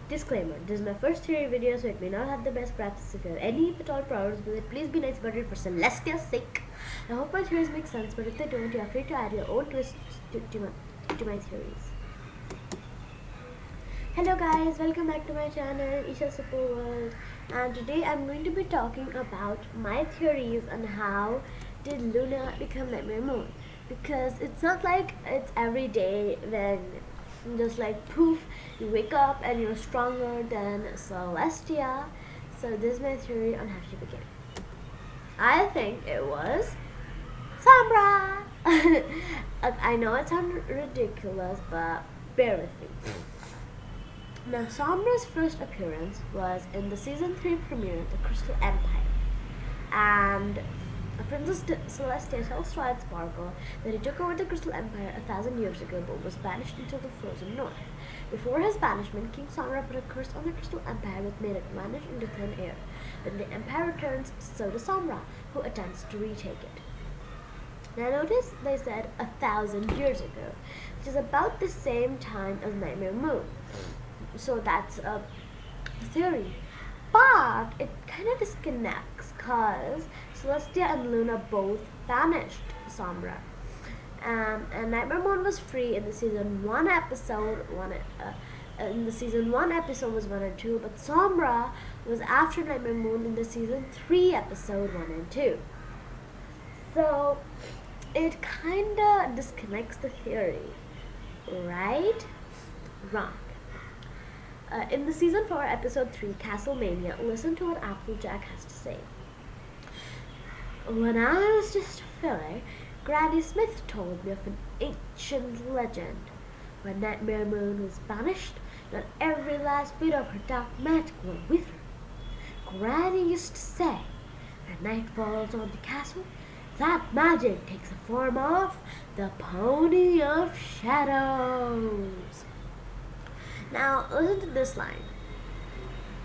Disclaimer, this is my first theory video, so it may not have the best graphics. If you have any at all problems with it, please be nice about it for Celestia's sake. I hope my theories make sense, but if they don't, you are free to add your own twists to my theories. Hello guys, welcome back to my channel, Isha Super World, and today I'm going to be talking about my theories on how did Luna become Nightmare Moon, because it's not like it's every day when just like poof, you wake up and you're stronger than Celestia. So this is my theory on how she became. I think it was Sombra. I know it sounds ridiculous, but bear with me. Now, Sombra's first appearance was in the season 3 premiere, The Crystal Empire, and Princess Celestia tells Twilight Sparkle that he took over the Crystal Empire 1,000 years ago but was banished into the frozen north. Before his banishment, King Sombra put a curse on the Crystal Empire which made it vanish into thin air. When the Empire returns, so does Sombra, who attempts to retake it. Now notice they said 1,000 years ago, which is about the same time as Nightmare Moon. So that's a theory. But it kind of disconnects because Celestia and Luna both banished Sombra. And Nightmare Moon was free in the season 1 episode. In the season 1 episode was 1 and 2, but Sombra was after Nightmare Moon in the season 3 episode 1 and 2. So it kind of disconnects the theory, right? Wrong. In the season 4 episode 3 Castlemania, listen to what Applejack has to say. When I was just a filler, Granny Smith told me of an ancient legend. When Nightmare Moon was banished, not every last bit of her dark magic went with her. Granny used to say, when night falls on the castle, that magic takes the form of the Pony of Shadows. Now, listen to this line.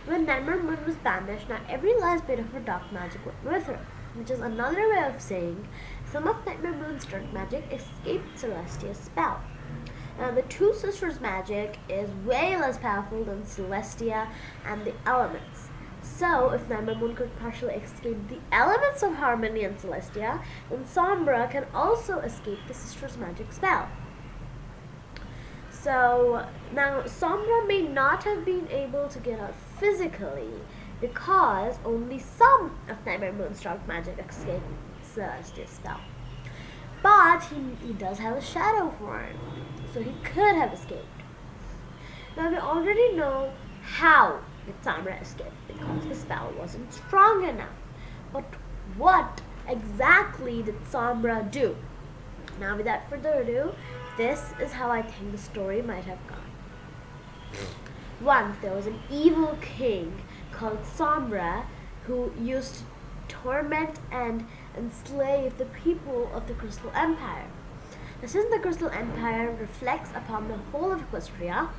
When Nightmare Moon was banished, not every last bit of her dark magic went with her, which is another way of saying some of Nightmare Moon's dark magic escaped Celestia's spell. Now, the two sisters' magic is way less powerful than Celestia and the elements. So, if Nightmare Moon could partially escape the elements of Harmony and Celestia, then Sombra can also escape the sisters' magic spell. So, now Sombra may not have been able to get out physically because only some of Nightmare Moon's dark magic escaped Celestia's spell. But he does have a shadow form, so he could have escaped. Now we already know how did Sombra escape because the spell wasn't strong enough. But what exactly did Sombra do? Now without further ado, this is how I think the story might have gone. Once there was an evil king called Sombra who used to torment and enslave the people of the Crystal Empire. Now, since the Crystal Empire reflects upon the whole of Equestria,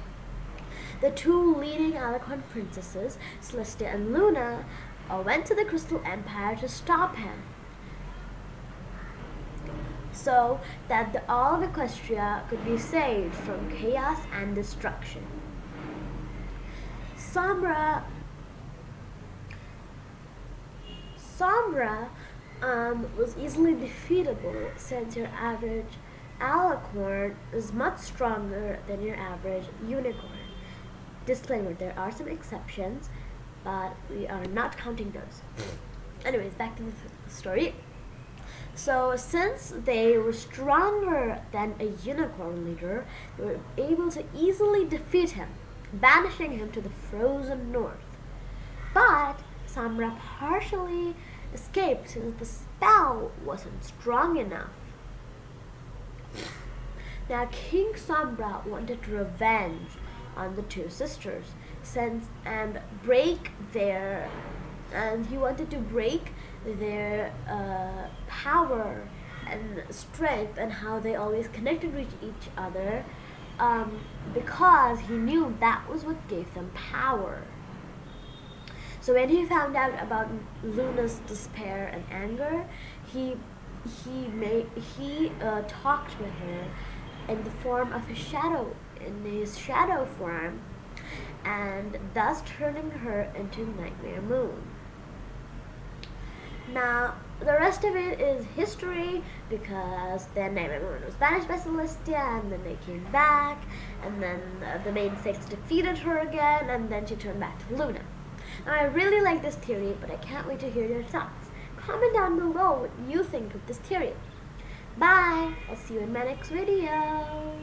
the two leading Alicorn princesses, Celestia and Luna, went to the Crystal Empire to stop him, so that all of Equestria could be saved from chaos and destruction. Sombra was easily defeatable since your average alicorn is much stronger than your average unicorn. Disclaimer, there are some exceptions, but we are not counting those. Anyways, back to the story. So, since they were stronger than a unicorn leader, they were able to easily defeat him, banishing him to the frozen north. But Sombra partially escaped since the spell wasn't strong enough. Now, King Sombra wanted revenge on the two sisters and he wanted to break their power and strength and how they always connected with each other, because he knew that was what gave them power. So when he found out about Luna's despair and anger, he talked with her in the form of his shadow, in his shadow form, and thus turning her into Nightmare Moon. Now, the rest of it is history, because then Nightmare Moon was banished by Celestia, and then they came back, and then the main six defeated her again, and then she turned back to Luna. Now, I really like this theory, but I can't wait to hear your thoughts. Comment down below what you think of this theory. Bye! I'll see you in my next video.